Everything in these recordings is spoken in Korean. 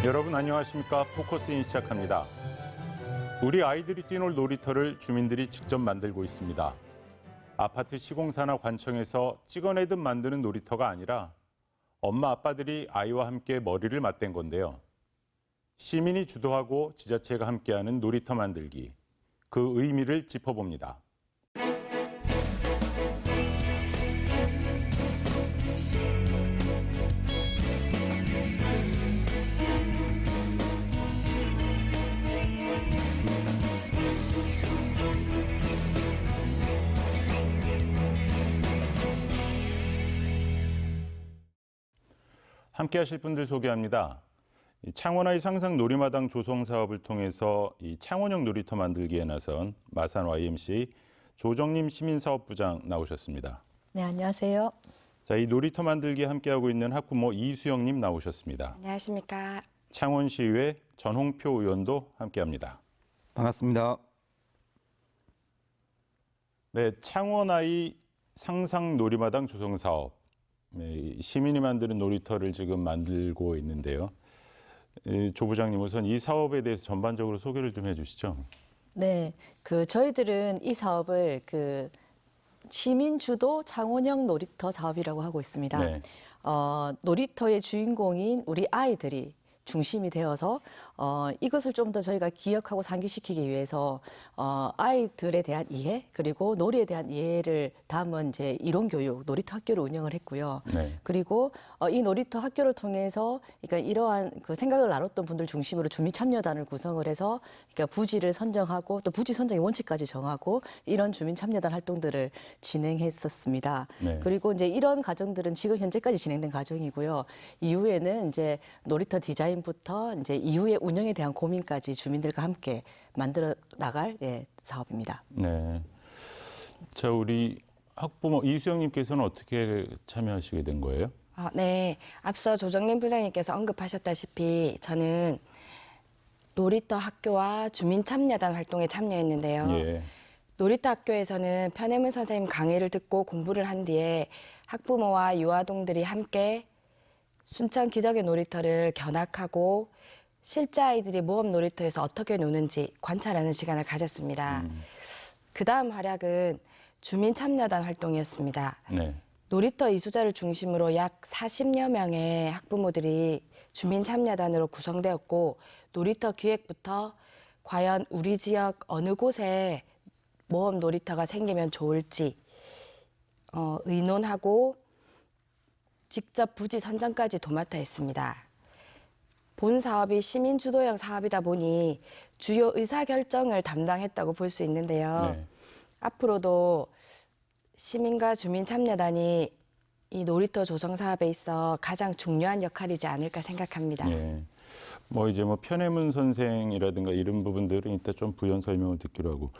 여러분 안녕하십니까? 포커스인 시작합니다. 우리 아이들이 뛰놀 놀이터를 주민들이 직접 만들고 있습니다. 아파트 시공사나 관청에서 찍어내듯 만드는 놀이터가 아니라 엄마 아빠들이 아이와 함께 머리를 맞댄 건데요. 시민이 주도하고 지자체가 함께하는 놀이터 만들기. 그 의미를 짚어봅니다. 함께 하실 분들 소개합니다. 창원아이 상상 놀이마당 조성 사업을 통해서 이 창원형 놀이터 만들기에 나선 마산 YMCA 조정림 시민사업부장 나오셨습니다. 네, 안녕하세요. 자, 이 놀이터 만들기에 함께하고 있는 학부모 이수영님 나오셨습니다. 안녕하십니까. 창원시의회 전홍표 의원도 함께합니다. 반갑습니다. 네, 창원아이 상상 놀이마당 조성 사업. 시민이 만드는 놀이터를 지금 만들고 있는데요. 조 부장님 우선 이 사업에 대해서 전반적으로 소개를 좀 해주시죠. 네, 저희들은 이 사업을 시민 주도 창원형 놀이터 사업이라고 하고 있습니다. 네. 놀이터의 주인공인 우리 아이들이 중심이 되어서 이것을 좀 더 저희가 기억하고 상기시키기 위해서 아이들에 대한 이해 그리고 놀이에 대한 이해를 담은 이제 이론 교육 놀이터 학교를 운영을 했고요. 네. 그리고 이 놀이터 학교를 통해서 그러니까 이러한 그 생각을 나눴던 분들 중심으로 주민 참여단을 구성을 해서 그러니까 부지를 선정하고 또 부지 선정의 원칙까지 정하고 이런 주민 참여단 활동들을 진행했었습니다. 네. 그리고 이제 이런 과정들은 지금 현재까지 진행된 과정이고요. 이후에는 이제 놀이터 디자인부터 이제 이후에 운영에 대한 고민까지 주민들과 함께 만들어 나갈 사업입니다. 네. 자, 우리 학부모 이수영님께서는 어떻게 참여하시게 된 거예요? 네, 앞서 조정림 부장님께서 언급하셨다시피 저는 놀이터 학교와 주민 참여단 활동에 참여했는데요. 예. 놀이터 학교에서는 편혜문 선생님 강의를 듣고 공부를 한 뒤에 학부모와 유아동들이 함께 순천 기적의 놀이터를 견학하고 실제 아이들이 모험 놀이터에서 어떻게 노는지 관찰하는 시간을 가졌습니다. 그 다음 활약은 주민 참여단 활동이었습니다. 네. 놀이터 이수자를 중심으로 약 40여 명의 학부모들이 주민 참여단으로 구성되었고 놀이터 기획부터 과연 우리 지역 어느 곳에 모험 놀이터가 생기면 좋을지 의논하고 직접 부지 선정까지 도맡아 했습니다. 본 사업이 시민 주도형 사업이다 보니 주요 의사결정을 담당했다고 볼 수 있는데요. 네. 앞으로도 시민과 주민 참여단이 이 놀이터 조성 사업에 있어 가장 중요한 역할이지 않을까 생각합니다. 예. 이제 편혜문 선생이라든가 이런 부분들은 이따 좀 부연 설명을 듣기로 하고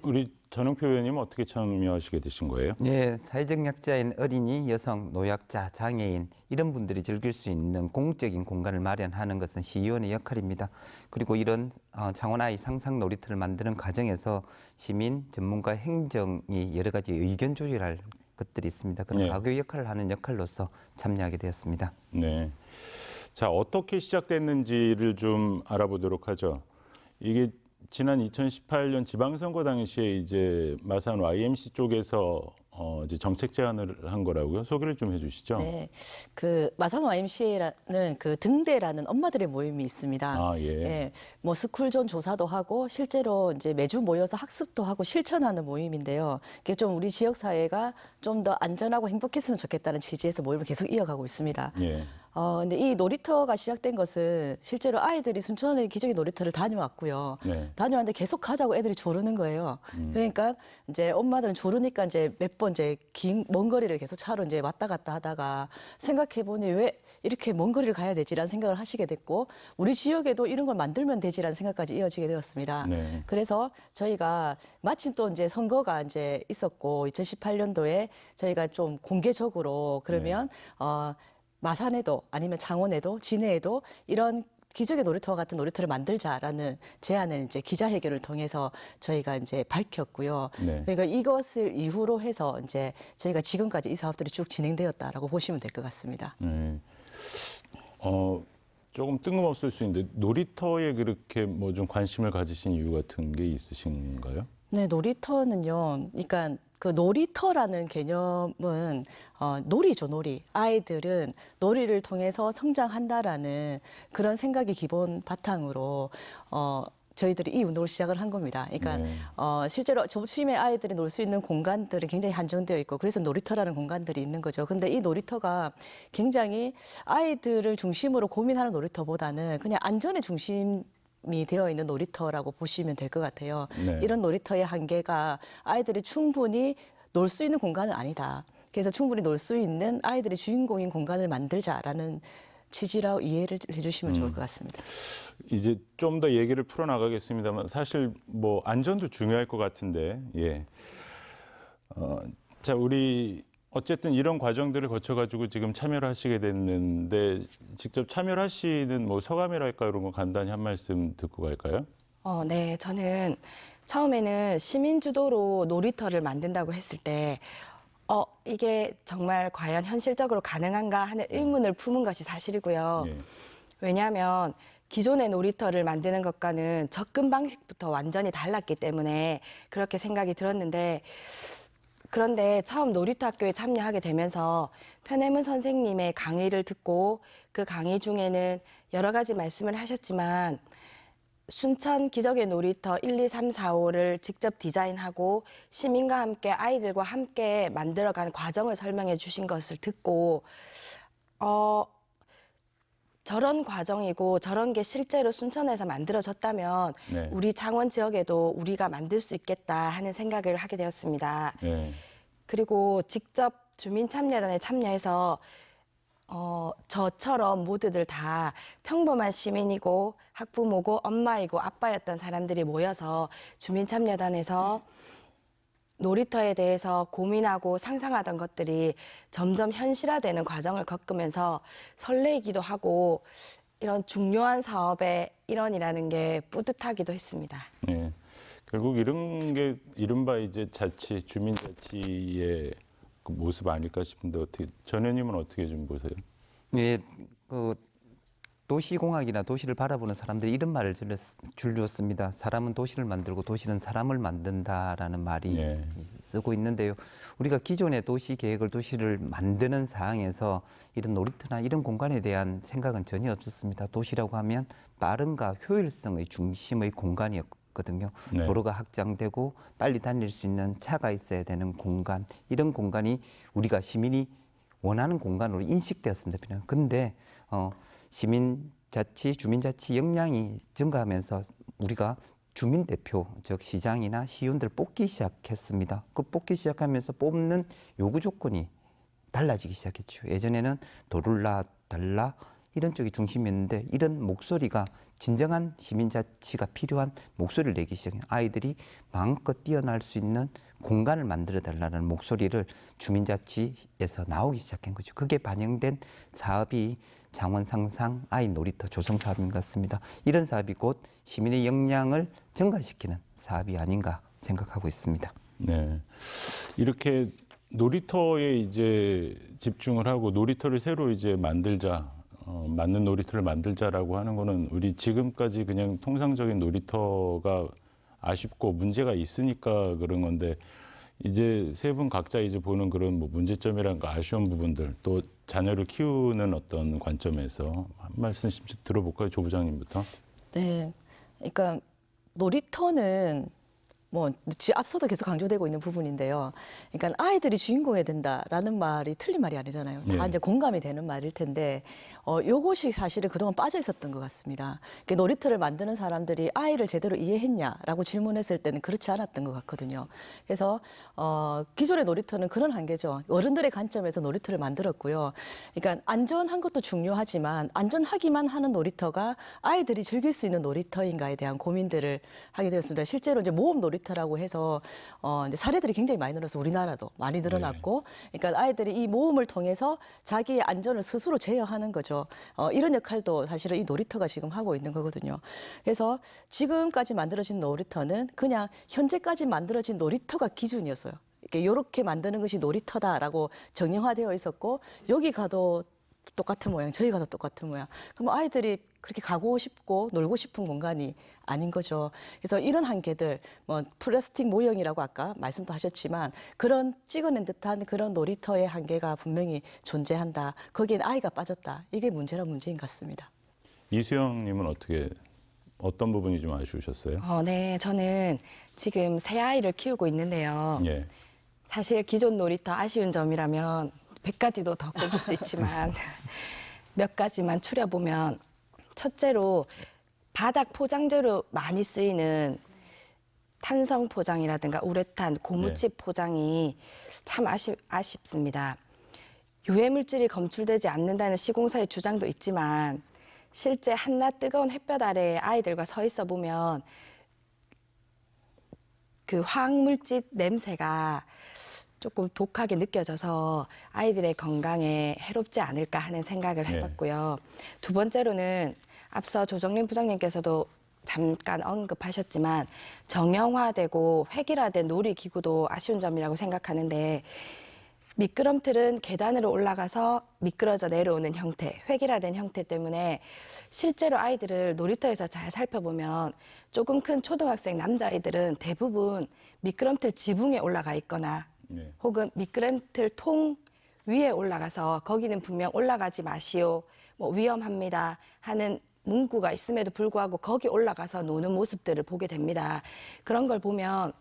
우리 전홍표 의원님은 어떻게 참여하시게 되신 거예요? 네, 사회적 약자인 어린이, 여성, 노약자, 장애인 이런 분들이 즐길 수 있는 공적인 공간을 마련하는 것은 시의원의 역할입니다. 그리고 이런 창원아이 상상 놀이터를 만드는 과정에서 시민, 전문가, 행정이 여러 가지 의견 조율할 것들이 있습니다. 그런 네. 가교 역할을 하는 역할로서 참여하게 되었습니다. 네. 자, 어떻게 시작됐는지를 좀 알아보도록 하죠. 이게 지난 2018년 지방선거 당시에 이제 마산 YMC 쪽에서 이제 정책 제안을 한 거라고요. 소개를 좀 해주시죠. 네, 마산 YMCA라는 등대라는 엄마들의 모임이 있습니다. 아, 예. 예, 스쿨존 조사도 하고 실제로 이제 매주 모여서 학습도 하고 실천하는 모임인데요. 이게 좀 우리 지역 사회가 좀 더 안전하고 행복했으면 좋겠다는 취지에서 모임을 계속 이어가고 있습니다. 예. 근데 이 놀이터가 시작된 것은 실제로 아이들이 순천의 기적의 놀이터를 다녀왔고요. 네. 다녀왔는데 계속 가자고 애들이 조르는 거예요. 그러니까 이제 엄마들은 조르니까 이제 몇 번 이제 먼 거리를 계속 차로 이제 왔다 갔다 하다가 생각해 보니 왜 이렇게 먼 거리를 가야 되지라는 생각을 하시게 됐고 우리 지역에도 이런 걸 만들면 되지라는 생각까지 이어지게 되었습니다. 네. 그래서 저희가 마침 또 이제 선거가 이제 있었고 2018년도에 저희가 좀 공개적으로 그러면 마산에도 아니면 창원에도 진해에도 이런 기적의 놀이터 같은 놀이터를 만들자라는 제안을 이제 기자회견을 통해서 저희가 이제 밝혔고요. 네. 그러니까 이것을 이후로 해서 이제 저희가 지금까지 이 사업들이 쭉 진행되었다라고 보시면 될 것 같습니다. 네. 조금 뜬금없을 수 있는데 놀이터에 그렇게 뭐 좀 관심을 가지신 이유 같은 게 있으신가요? 네, 놀이터는요. 그러니까 그 놀이터라는 개념은 놀이죠, 놀이. 아이들은 놀이를 통해서 성장한다라는 그런 생각이 기본 바탕으로 저희들이 이 운동을 시작을 한 겁니다. 그러니까 네. 실제로 저수임의 아이들이 놀 수 있는 공간들이 굉장히 한정되어 있고 그래서 놀이터라는 공간들이 있는 거죠. 근데 이 놀이터가 굉장히 아이들을 중심으로 고민하는 놀이터보다는 그냥 안전의 중심 이 되어 있는 놀이터라고 보시면 될 것 같아요. 네. 이런 놀이터의 한계가 아이들이 충분히 놀 수 있는 공간은 아니다. 그래서 충분히 놀 수 있는 아이들이 주인공인 공간을 만들자라는 취지라고 이해를 해주시면 좋을 것 같습니다. 이제 좀 더 얘기를 풀어나가겠습니다만 사실 뭐 안전도 중요할 것 같은데 예. 자, 우리 어쨌든 이런 과정들을 거쳐가지고 지금 참여를 하시게 됐는데 직접 참여를 하시는 뭐 소감이랄까 이런 거 간단히 한 말씀 듣고 갈까요? 네, 저는 처음에는 시민 주도로 놀이터를 만든다고 했을 때, 이게 정말 과연 현실적으로 가능한가 하는 의문을 품은 것이 사실이고요. 예. 왜냐하면 기존의 놀이터를 만드는 것과는 접근 방식부터 완전히 달랐기 때문에 그렇게 생각이 들었는데, 그런데 처음 놀이터 학교에 참여하게 되면서 편혜문 선생님의 강의를 듣고 그 강의 중에는 여러 가지 말씀을 하셨지만 순천 기적의 놀이터 1, 2, 3, 4, 5를 직접 디자인하고 시민과 함께 아이들과 함께 만들어간 과정을 설명해 주신 것을 듣고 저런 과정이고 저런 게 실제로 순천에서 만들어졌다면 네. 우리 창원 지역에도 우리가 만들 수 있겠다 하는 생각을 하게 되었습니다. 네. 그리고 직접 주민참여단에 참여해서 저처럼 모두들 다 평범한 시민이고 학부모고 엄마이고 아빠였던 사람들이 모여서 주민참여단에서 놀이터에 대해서 고민하고 상상하던 것들이 점점 현실화되는 과정을 겪으면서 설레이기도 하고 이런 중요한 사업의 일원이라는 게 뿌듯하기도 했습니다. 예. 결국 이런 게 이른바 이제 자치, 주민자치의 그 모습 아닐까 싶은데 어떻게 전 의원님은 어떻게 좀 보세요? 예, 그 도시공학이나 도시를 바라보는 사람들이 이런 말을 줄였습니다. 사람은 도시를 만들고 도시는 사람을 만든다라는 말이 예. 쓰고 있는데요. 우리가 기존의 도시 계획을 도시를 만드는 상황에서 이런 놀이터나 이런 공간에 대한 생각은 전혀 없었습니다. 도시라고 하면 빠른과 효율성의 중심의 공간이었거든요. 네. 도로가 확장되고 빨리 다닐 수 있는 차가 있어야 되는 공간, 이런 공간이 우리가 시민이 원하는 공간으로 인식되었습니다. 근데 시민자치, 주민자치 역량이 증가하면서 우리가 주민대표, 즉 시장이나 시의원들 뽑기 시작했습니다. 그 뽑기 시작하면서 뽑는 요구 조건이 달라지기 시작했죠. 예전에는 도룰라, 달라 이런 쪽이 중심이었는데 이런 목소리가 진정한 시민자치가 필요한 목소리를 내기 시작해요. 아이들이 마음껏 뛰어날 수 있는 공간을 만들어 달라는 목소리를 주민자치에서 나오기 시작한 거죠. 그게 반영된 사업이 창원 상상 아이 놀이터 조성 사업인 것 같습니다. 이런 사업이 곧 시민의 역량을 증가시키는 사업이 아닌가 생각하고 있습니다. 네. 이렇게 놀이터에 이제 집중을 하고 놀이터를 새로 이제 만들자, 맞는 놀이터를 만들자라고 하는 거는 우리 지금까지 그냥 통상적인 놀이터가 아쉽고 문제가 있으니까 그런 건데 이제 세 분 각자 이제 보는 그런 뭐 문제점이란가 아쉬운 부분들 또 자녀를 키우는 어떤 관점에서 한 말씀씩 들어볼까요, 조 부장님부터? 네, 그러니까 놀이터는 뭐 앞서도 계속 강조되고 있는 부분인데요. 그러니까 아이들이 주인공이 된다라는 말이 틀린 말이 아니잖아요. 다 예. 이제 공감이 되는 말일 텐데 요것이 사실은 그동안 빠져 있었던 것 같습니다. 그러니까 놀이터를 만드는 사람들이 아이를 제대로 이해했냐라고 질문했을 때는 그렇지 않았던 것 같거든요. 그래서 기존의 놀이터는 그런 한계죠. 어른들의 관점에서 놀이터를 만들었고요. 그러니까 안전한 것도 중요하지만 안전하기만 하는 놀이터가 아이들이 즐길 수 있는 놀이터인가에 대한 고민들을 하게 되었습니다. 실제로 이제 모험 놀이터라고 해서 이제 사례들이 굉장히 많이 늘어서 우리나라도 많이 늘어났고, 그러니까 아이들이 이 모험을 통해서 자기의 안전을 스스로 제어하는 거죠. 이런 역할도 사실은 이 놀이터가 지금 하고 있는 거거든요. 그래서 지금까지 만들어진 놀이터는 그냥 현재까지 만들어진 놀이터가 기준이었어요. 이렇게 만드는 것이 놀이터다라고 정형화되어 있었고 여기 가도 똑같은 모양, 저희 가도 똑같은 모양. 그럼 아이들이 그렇게 가고 싶고 놀고 싶은 공간이 아닌 거죠. 그래서 이런 한계들, 뭐 플라스틱 모형이라고 아까 말씀도 하셨지만 그런 찍어낸 듯한 그런 놀이터의 한계가 분명히 존재한다. 거기엔 아이가 빠졌다. 이게 문제인 것 같습니다. 이수영님은 어떤 부분이 좀 아쉬우셨어요? 네, 저는 지금 새 아이를 키우고 있는데요. 예. 사실 기존 놀이터 아쉬운 점이라면 100가지도 더 꼽을 수 있지만 몇 가지만 추려보면 첫째로 바닥 포장재로 많이 쓰이는 탄성 포장이라든가 우레탄, 고무칩 포장이 참 아쉽습니다. 유해 물질이 검출되지 않는다는 시공사의 주장도 있지만 실제 한낮 뜨거운 햇볕 아래에 아이들과 서 있어 보면 그 화학물질 냄새가 조금 독하게 느껴져서 아이들의 건강에 해롭지 않을까 하는 생각을 해봤고요. 두 번째로는 앞서 조정림 부장님께서도 잠깐 언급하셨지만 정형화되고 획일화된 놀이기구도 아쉬운 점이라고 생각하는데 미끄럼틀은 계단으로 올라가서 미끄러져 내려오는 형태, 획일화된 형태 때문에 실제로 아이들을 놀이터에서 잘 살펴보면 조금 큰 초등학생 남자아이들은 대부분 미끄럼틀 지붕에 올라가 있거나 혹은 미끄럼틀 통 위에 올라가서 거기는 분명 올라가지 마시오, 뭐 위험합니다 하는 문구가 있음에도 불구하고 거기 올라가서 노는 모습들을 보게 됩니다. 그런 걸 보면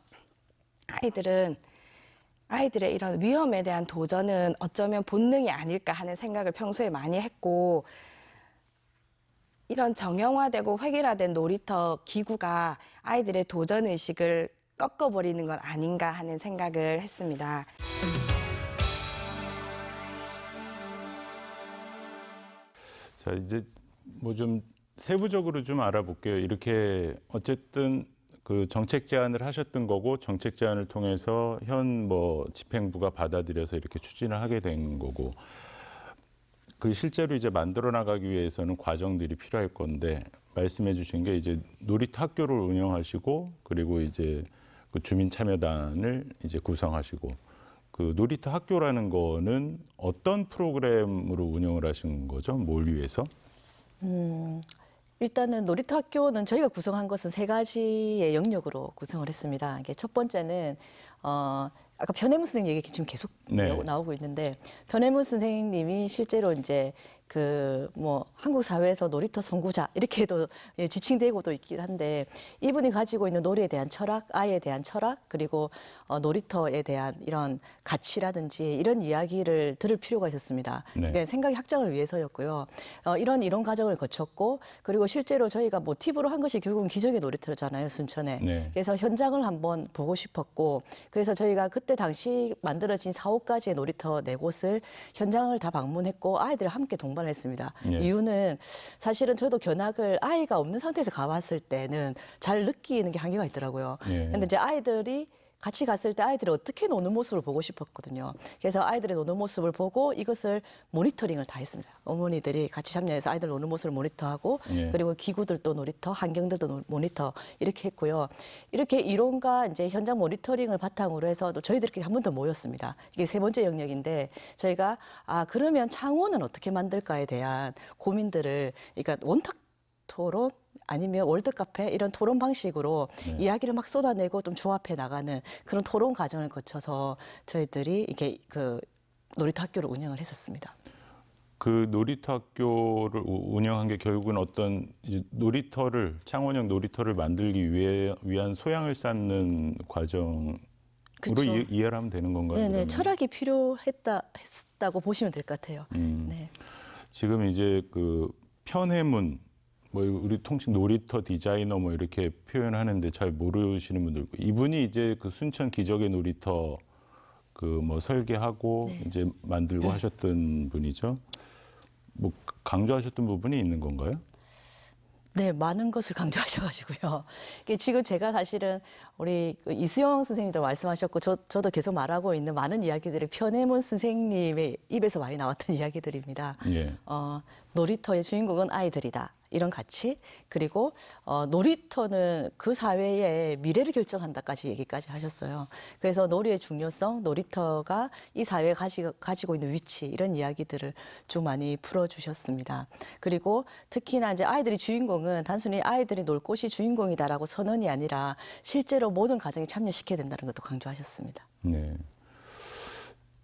아이들의 이런 위험에 대한 도전은 어쩌면 본능이 아닐까 하는 생각을 평소에 많이 했고 이런 정형화되고 획일화된 놀이터 기구가 아이들의 도전의식을 꺾어버리는 건 아닌가 하는 생각을 했습니다. 자, 이제 뭐 좀 세부적으로 좀 알아볼게요. 이렇게 어쨌든 그 정책 제안을 하셨던 거고 정책 제안을 통해서 현 뭐 집행부가 받아들여서 이렇게 추진을 하게 된 거고 그 실제로 이제 만들어 나가기 위해서는 과정들이 필요할 건데 말씀해 주신 게 이제 놀이터 학교를 운영하시고 그리고 이제 그 주민 참여단을 이제 구성하시고 그 놀이터 학교라는 거는 어떤 프로그램으로 운영을 하신 거죠? 뭘 위해서? 일단은 놀이터 학교는 저희가 구성한 것은 3가지의 영역으로 구성을 했습니다. 이게 첫 번째는 아까 편혜문 선생님 얘기 지금 계속 나오고 있는데 편혜문 선생님이 실제로 이제 그 뭐 한국 사회에서 놀이터 선구자 이렇게도 지칭되고도 있긴 한데 이분이 가지고 있는 놀이에 대한 철학, 아이에 대한 철학 그리고 놀이터에 대한 이런 가치라든지 이런 이야기를 들을 필요가 있었습니다. 그러니까 생각의 확장을 위해서였고요. 이런 이론 과정을 거쳤고 그리고 실제로 저희가 모티브로 한 것이 결국은 기적의 놀이터잖아요, 순천에. 그래서 현장을 한번 보고 싶었고 그래서 저희가 그때 당시 만들어진 4-5가지의 놀이터 4곳을 현장을 다 방문했고 아이들을 함께 동반했습니다. 이유는 사실은 저도 견학을 아이가 없는 상태에서 가봤을 때는 잘 느끼는 게 한계가 있더라고요. 근데 이제 아이들이 같이 갔을 때 아이들이 어떻게 노는 모습을 보고 싶었거든요. 그래서 아이들의 노는 모습을 보고 이것을 모니터링을 다 했습니다. 어머니들이 같이 참여해서 아이들 노는 모습을 모니터하고 그리고 기구들도 놀이터, 환경들도 모니터 이렇게 했고요. 이렇게 이론과 이제 현장 모니터링을 바탕으로 해서 또 저희들끼리 한 번 더 모였습니다. 이게 3번째 영역인데 저희가 그러면 창원은 어떻게 만들까에 대한 고민들을 그러니까 원탁 토론 아니면 월드카페 이런 토론 방식으로 이야기를 막 쏟아내고 좀 조합해 나가는 그런 토론 과정을 거쳐서 저희들이 이게 그 놀이터 학교를 운영을 했었습니다. 그 놀이터 학교를 운영한 게 결국은 어떤 이제 놀이터를 창원형 놀이터를 만들기 위한 소양을 쌓는 과정으로 이해를 하면 되는 건가요? 네네, 그러면? 철학이 필요했다고 보시면 될 것 같아요. 네. 지금 이제 그 편혜문 뭐 우리 통칭 놀이터 디자이너 뭐 이렇게 표현하는데 잘 모르시는 분들 이분이 이제 그 순천 기적의 놀이터 그 뭐 설계하고 이제 만들고 하셨던 분이죠. 뭐 강조하셨던 부분이 있는 건가요? 네, 많은 것을 강조하셔가지고요. 지금 제가 사실은 우리 이수영 선생님도 말씀하셨고 저도 계속 말하고 있는 많은 이야기들이 편혜문 선생님의 입에서 많이 나왔던 이야기들입니다. 놀이터의 주인공은 아이들이다. 이런 가치 그리고 놀이터는 그 사회의 미래를 결정한다까지 얘기까지 하셨어요. 그래서 놀이의 중요성, 놀이터가 이 사회에 가지고 있는 위치 이런 이야기들을 좀 많이 풀어주셨습니다. 그리고 특히나 이제 아이들이 주인공은 단순히 아이들이 놀 곳이 주인공이다라고 선언이 아니라 실제로 모든 가정이 참여시켜야 된다는 것도 강조하셨습니다. 네.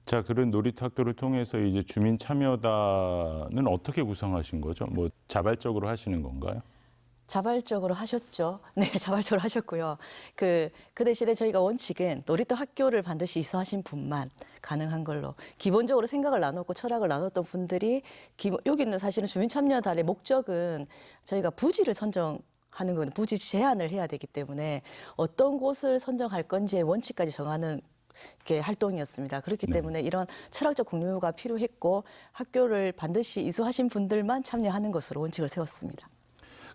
자, 그런 놀이터 학교를 통해서 이제 주민 참여단은 어떻게 구성하신 거죠? 뭐 자발적으로 하시는 건가요? 자발적으로 하셨죠. 네, 자발적으로 하셨고요. 그 대신에 저희가 원칙은 놀이터 학교를 반드시 이수하신 분만 가능한 걸로 기본적으로 생각을 나눴고 철학을 나눴던 분들이 여기는 사실은 주민참여단의 목적은 저희가 부지를 선정하는 건 부지 제한을 해야 되기 때문에 어떤 곳을 선정할 건지의 원칙까지 정하는 게 활동이었습니다. 그렇기 네. 때문에 이런 철학적 공유가 필요했고 학교를 반드시 이수하신 분들만 참여하는 것으로 원칙을 세웠습니다.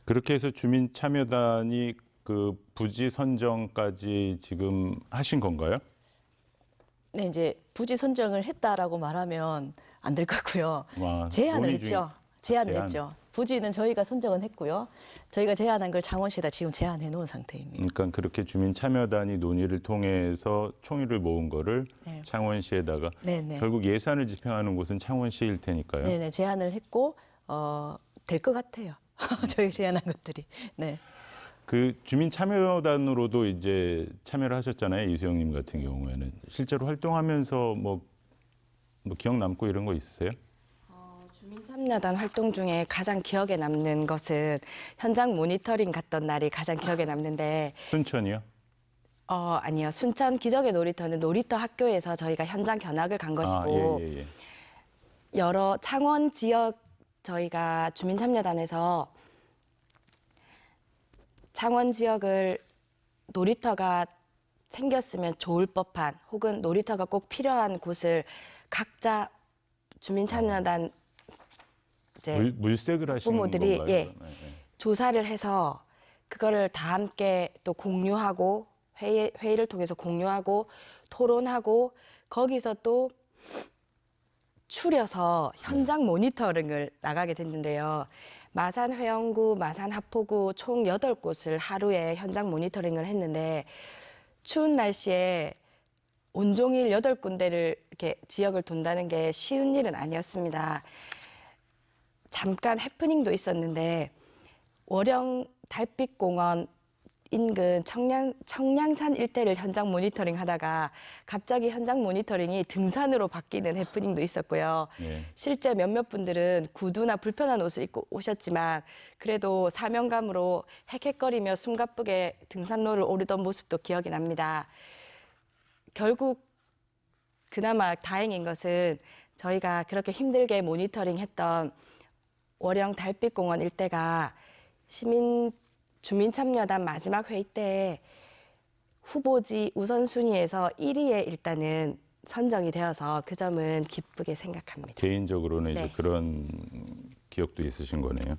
그렇게 해서 주민 참여단이 그 부지 선정까지 지금 하신 건가요? 네, 이제 부지 선정을 했다라고 말하면 안 될 것 같고요. 와, 제안을 논의 했죠. 제안을 제안. 했죠. 부지는 저희가 선정은 했고요. 저희가 제안한 걸 창원시에다 지금 제안해 놓은 상태입니다. 그러니까 그렇게 주민 참여단이 논의를 통해서 총의를 모은 거를 네. 창원시에다가 네네. 결국 예산을 집행하는 곳은 창원시일 테니까요. 네네. 제안을 했고 될 것 같아요. 저희 제안한 것들이. 네. 그 주민 참여단으로도 이제 참여를 하셨잖아요. 이수영님 같은 경우에는 실제로 활동하면서 뭐 기억 남고 이런 거 있으세요? 주민참여단 활동 중에 가장 기억에 남는 것은 현장 모니터링 갔던 날이 가장 기억에 남는데 순천이요? 아니요. 순천 기적의 놀이터는 놀이터 학교에서 저희가 현장 견학을 간 것이고 예. 여러 창원 지역 저희가 주민참여단에서 창원 지역을 놀이터가 생겼으면 좋을 법한 혹은 놀이터가 꼭 필요한 곳을 각자 주민참여단 이제 물색을 하시는 부모들이, 건가요? 예. 조사를 해서 그거를 다 함께 또 공유하고 회의를 통해서 공유하고 토론하고 거기서 또 추려서 현장 모니터링을 나가게 됐는데요. 마산 회원구, 마산 하포구 총 8곳을 하루에 현장 모니터링을 했는데 추운 날씨에 온종일 8군데를 이렇게 지역을 돈다는 게 쉬운 일은 아니었습니다. 잠깐 해프닝도 있었는데 월영 달빛공원 인근 청량산 일대를 현장 모니터링 하다가 갑자기 현장 모니터링이 등산으로 바뀌는 해프닝도 있었고요. 예. 실제 몇몇 분들은 구두나 불편한 옷을 입고 오셨지만 그래도 사명감으로 헥헥거리며 숨가쁘게 등산로를 오르던 모습도 기억이 납니다. 결국 그나마 다행인 것은 저희가 그렇게 힘들게 모니터링했던 월영 달빛공원 일대가 주민참여단 마지막 회의 때 후보지 우선순위에서 1위에 일단은 선정이 되어서 그 점은 기쁘게 생각합니다. 개인적으로는 네. 이제 그런 기억도 있으신 거네요.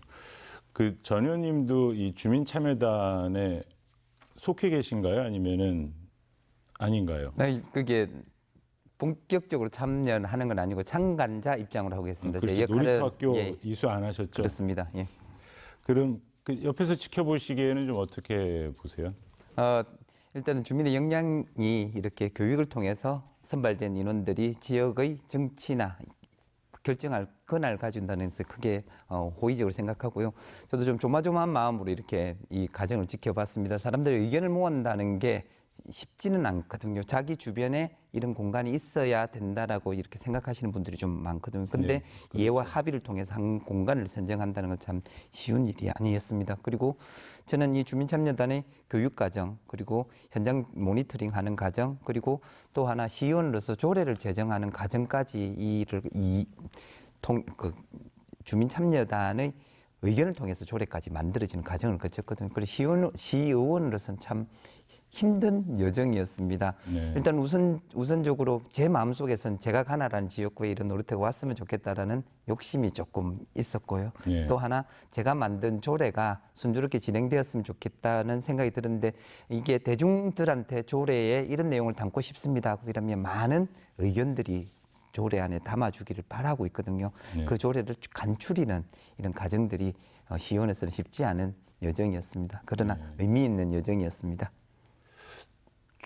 그 전 의원님도 이 주민참여단에 속해 계신가요? 아니면은 아닌가요? 네, 그게 본격적으로 참여하는 건 아니고 참관자 입장으로 하고 있습니다. 제 그렇죠. 역할은 놀이터 학교 예, 이수 안 하셨죠? 그렇습니다. 예. 그럼 그 옆에서 지켜보시기에는 좀 어떻게 보세요? 일단은 주민의 역량이 이렇게 교육을 통해서 선발된 인원들이 지역의 정치나 결정할 권한을 가진다는 데서 크게 호의적으로 생각하고요. 저도 좀 조마조마한 마음으로 이렇게 이 과정을 지켜봤습니다. 사람들의 의견을 모은다는 게 쉽지는 않거든요. 자기 주변에 이런 공간이 있어야 된다라고 이렇게 생각하시는 분들이 좀 많거든요. 근데 네, 그렇죠. 예와 합의를 통해서 한 공간을 선정한다는 건 참 쉬운 일이 아니었습니다. 그리고 저는 이 주민참여단의 교육과정, 그리고 현장 모니터링하는 과정, 그리고 또 하나 시의원으로서 조례를 제정하는 과정까지 주민참여단의 의견을 통해서 조례까지 만들어지는 과정을 거쳤거든요. 그리고 시의원으로서는 참 힘든 여정이었습니다. 네. 일단 우선적으로 제 마음속에서는 제가 가나라는 지역구에 이런 놀이터가 왔으면 좋겠다라는 욕심이 조금 있었고요. 네. 또 하나 제가 만든 조례가 순조롭게 진행되었으면 좋겠다는 생각이 들었는데 이게 대중들한테 조례에 이런 내용을 담고 싶습니다 하고 이러면 많은 의견들이 조례 안에 담아주기를 바라고 있거든요. 네. 그 조례를 간추리는 이런 과정들이 시의원에서는 쉽지 않은 여정이었습니다. 그러나 의미 있는 여정이었습니다.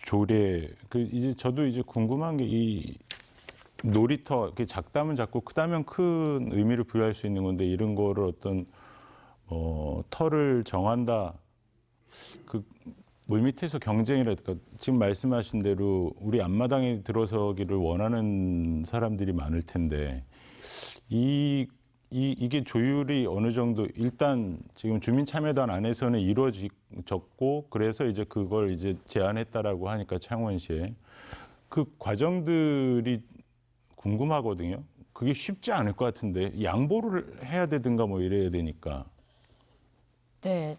조례 이제 저도 이제 궁금한 게 이 놀이터 이렇게 작다면 작고 크다면 큰 의미를 부여할 수 있는 건데 이런 거를 어떤 터를 정한다 그 물밑에서 경쟁이랄까 지금 말씀하신 대로 우리 앞마당에 들어서기를 원하는 사람들이 많을 텐데 이게 조율이 어느 정도 일단 지금 주민참여단 안에서는 이루어졌고 그래서 이제 그걸 이제 제안했다라고 하니까 창원시에 그 과정들이 궁금하거든요. 그게 쉽지 않을 것 같은데 양보를 해야 되든가 뭐 이래야 되니까. 네,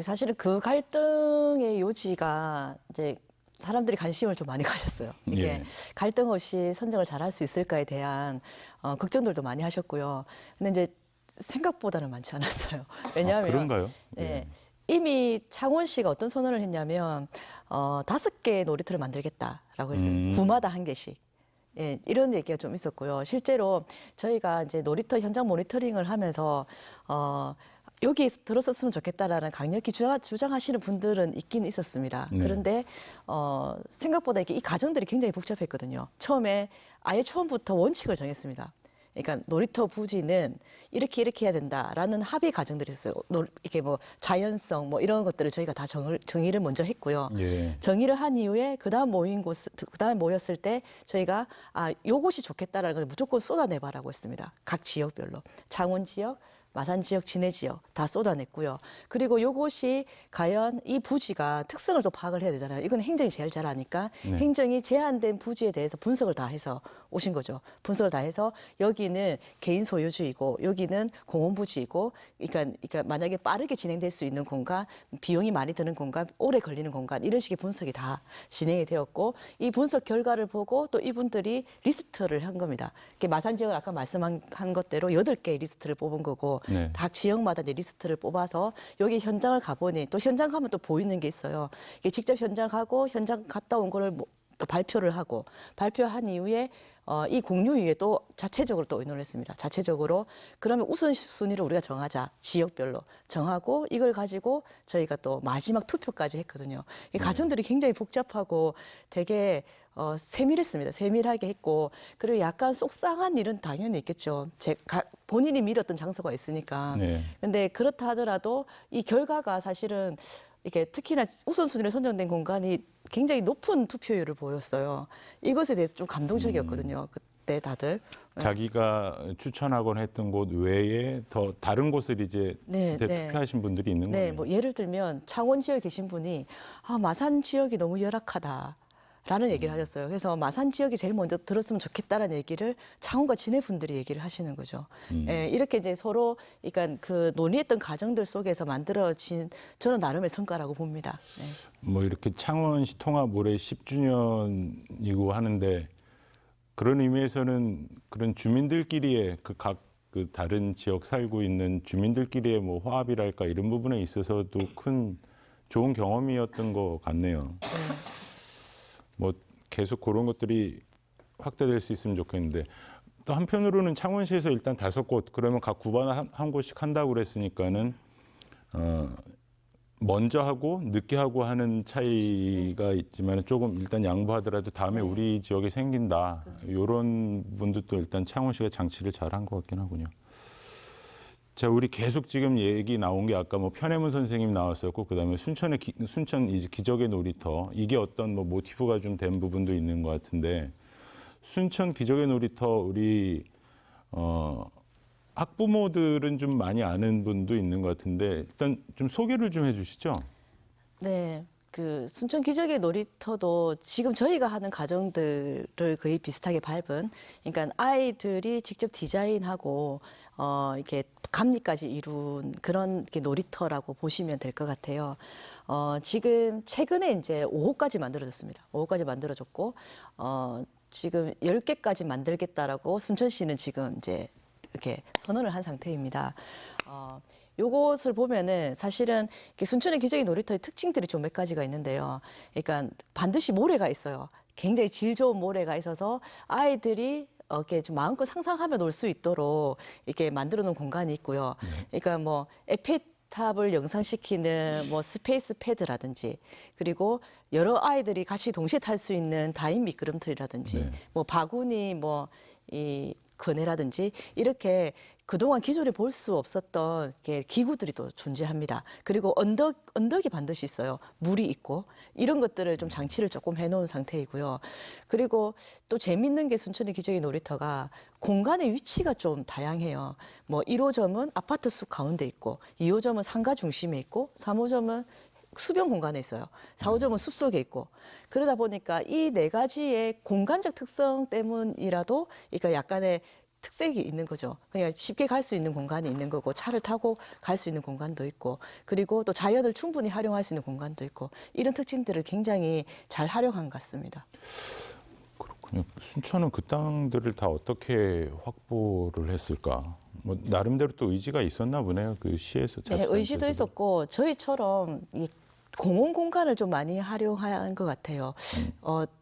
사실은 그 갈등의 요지가 이제 사람들이 관심을 좀 많이 가졌어요. 이게 예. 갈등 없이 선정을 잘할 수 있을까에 대한 걱정들도 많이 하셨고요. 근데 이제 생각보다는 많지 않았어요. 왜냐하면 그런가요? 예. 이미 창원시가 어떤 선언을 했냐면 5개의 놀이터를 만들겠다라고 했어요. 구마다 1개씩. 예, 이런 얘기가 좀 있었고요. 실제로 저희가 이제 놀이터 현장 모니터링을 하면서 여기 들었었으면 좋겠다라는 강력히 주장하시는 분들은 있긴 있었습니다. 네. 그런데 생각보다 이 과정들이 굉장히 복잡했거든요. 아예 처음부터 원칙을 정했습니다. 그러니까 놀이터 부지는 이렇게 해야 된다라는 합의 과정들이 있어요. 이게 뭐 자연성 뭐 이런 것들을 저희가 다 정의를 먼저 했고요. 예. 정의를 한 이후에 그다음에 모였을 때 저희가 요것이 좋겠다라는 걸 무조건 쏟아내봐라고 했습니다. 각 지역별로 창원 지역, 마산 지역, 진해 지역 다 쏟아냈고요. 그리고 요것이 과연 이 부지가 특성을 또 파악을 해야 되잖아요. 이건 행정이 제일 잘 아니까 네. 행정이 제한된 부지에 대해서 분석을 다 해서 오신 거죠. 분석을 다 해서 여기는 개인 소유주이고 여기는 공원 부지이고 그러니까 만약에 빠르게 진행될 수 있는 공간, 비용이 많이 드는 공간, 오래 걸리는 공간 이런 식의 분석이 다 진행이 되었고 이 분석 결과를 보고 또 이분들이 리스트를 한 겁니다. 마산 지역은 아까 말씀한 것대로 8개의 리스트를 뽑은 거고 네. 각 지역마다 이제 리스트를 뽑아서 여기 현장을 가보니 또 현장 가면 또 보이는 게 있어요. 이게 직접 현장 가고 현장 갔다 온 거를 또 발표를 하고 발표한 이후에 이 공유위에 또 자체적으로 또 의논을 했습니다. 자체적으로 그러면 우선순위를 우리가 정하자. 지역별로 정하고 이걸 가지고 저희가 또 마지막 투표까지 했거든요. 이 과정들이 굉장히 복잡하고 되게 세밀했습니다. 세밀하게 했고 그리고 약간 속상한 일은 당연히 있겠죠. 본인이 밀었던 장소가 있으니까. 네. 근데 그렇다 하더라도 이 결과가 사실은 이게 특히나 우선순위로 선정된 공간이 굉장히 높은 투표율을 보였어요. 이것에 대해서 좀 감동적이었거든요. 그때 다들. 자기가 추천하곤 했던 곳 외에 더 다른 곳을 이제 투표하신 분들이 있는 거예요. 네, 뭐 예를 들면 창원 지역에 계신 분이 마산 지역이 너무 열악하다. 라는 얘기를 하셨어요. 그래서 마산 지역이 제일 먼저 들었으면 좋겠다라는 얘기를 창원과 진해 분들이 얘기를 하시는 거죠. 예, 이렇게 이제 서로 그러니까 그 논의했던 과정들 속에서 만들어진 저는 나름의 성과라고 봅니다. 네. 뭐 이렇게 창원시 통합 올해 10주년이고 하는데 그런 의미에서는 그런 주민들끼리의 그 다른 지역 살고 있는 주민들끼리의 뭐 화합이랄까 이런 부분에 있어서도 큰 좋은 경험이었던 것 같네요. 뭐 계속 그런 것들이 확대될 수 있으면 좋겠는데 또 한편으로는 창원시에서 일단 5곳 그러면 각 구마다 한 곳씩 한다고 그랬으니까는 먼저 하고 늦게 하고 하는 차이가 있지만 조금 일단 양보하더라도 다음에 우리 지역에 생긴다 이런 분들도 일단 창원시가 장치를 잘한 것 같긴 하군요. 자, 우리 계속 지금 얘기 나온 게 아까 뭐 편혜문 선생님 나왔었고 그다음에 순천 이제 기적의 놀이터 이게 어떤 뭐 모티브가 좀 된 부분도 있는 것 같은데 순천 기적의 놀이터 우리 학부모들은 좀 많이 아는 분도 있는 것 같은데 일단 좀 소개를 좀 해주시죠. 네. 그 순천 기적의 놀이터도 지금 저희가 하는 과정들을 거의 비슷하게 밟은 그러니까 아이들이 직접 디자인하고 이렇게 감리까지 이룬 그런 놀이터라고 보시면 될 것 같아요. 지금 최근에 이제 5호까지 만들어졌습니다. 5호까지 만들어졌고 지금 10개까지 만들겠다라고 순천시는 지금 이제 이렇게 선언을 한 상태입니다. 요것을 보면은 사실은 순천의 기적의 놀이터의 특징들이 좀 몇 가지가 있는데요. 그러니까 반드시 모래가 있어요. 굉장히 질 좋은 모래가 있어서 아이들이 이렇게 좀 마음껏 상상하며 놀 수 있도록 이렇게 만들어 놓은 공간이 있고요. 그러니까 뭐 에펠탑을 영상시키는 뭐 스페이스 패드라든지 그리고 여러 아이들이 같이 동시에 탈 수 있는 다인 미끄럼틀이라든지 네. 뭐 바구니 뭐 이 그네라든지 이렇게 그동안 기존에 볼 수 없었던 이렇게 기구들이 또 존재합니다. 그리고 언덕이 반드시 있어요. 물이 있고 이런 것들을 좀 장치를 조금 해놓은 상태이고요. 그리고 또 재밌는 게 순천의 기저귀 놀이터가 공간의 위치가 좀 다양해요. 뭐 1호점은 아파트 숲 가운데 있고 2호점은 상가 중심에 있고 3호점은 수변 공간에 있어요. 4호점은 숲속에 있고 그러다 보니까 이 네 가지의 공간적 특성 때문이라도 그러니까 약간의 특색이 있는 거죠. 그냥 쉽게 갈 수 있는 공간이 있는 거고 차를 타고 갈 수 있는 공간도 있고 그리고 또 자연을 충분히 활용할 수 있는 공간도 있고 이런 특징들을 굉장히 잘 활용한 것 같습니다. 그렇군요. 순천은 그 땅들을 다 어떻게 확보를 했을까? 뭐 나름대로 또 의지가 있었나 보네요. 그 시에서 네, 자치단체에서도. 의지도 있었고 저희처럼 이 공원 공간을 좀 많이 활용한 것 같아요.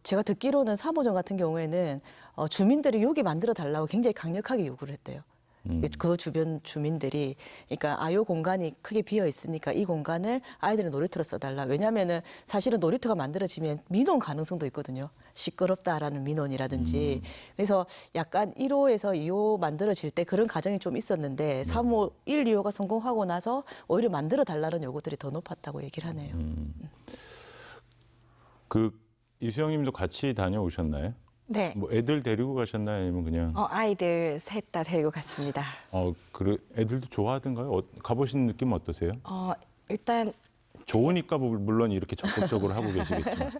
제가 듣기로는 3호점 같은 경우에는 주민들이 여기 만들어 달라고 굉장히 강력하게 요구를 했대요. 그 주변 주민들이 그러니까 요 공간이 크게 비어 있으니까 이 공간을 아이들의 놀이터로 써달라. 왜냐하면은 사실은 놀이터가 만들어지면 민원 가능성도 있거든요. 시끄럽다라는 민원이라든지. 그래서 약간 1호에서 2호 만들어질 때 그런 가정이 좀 있었는데 3호 1, 2호가 성공하고 나서 오히려 만들어 달라는 요구들이 더 높았다고 얘기를 하네요. 그 이수영님도 같이 다녀오셨나요? 네. 뭐 애들 데리고 가셨나요? 아니면 그냥 아이들 셋 다 데리고 갔습니다. 그래 애들도 좋아하던가요? 가보신 느낌 어떠세요? 일단 좋으니까 물론 이렇게 적극적으로 하고 계시겠지만.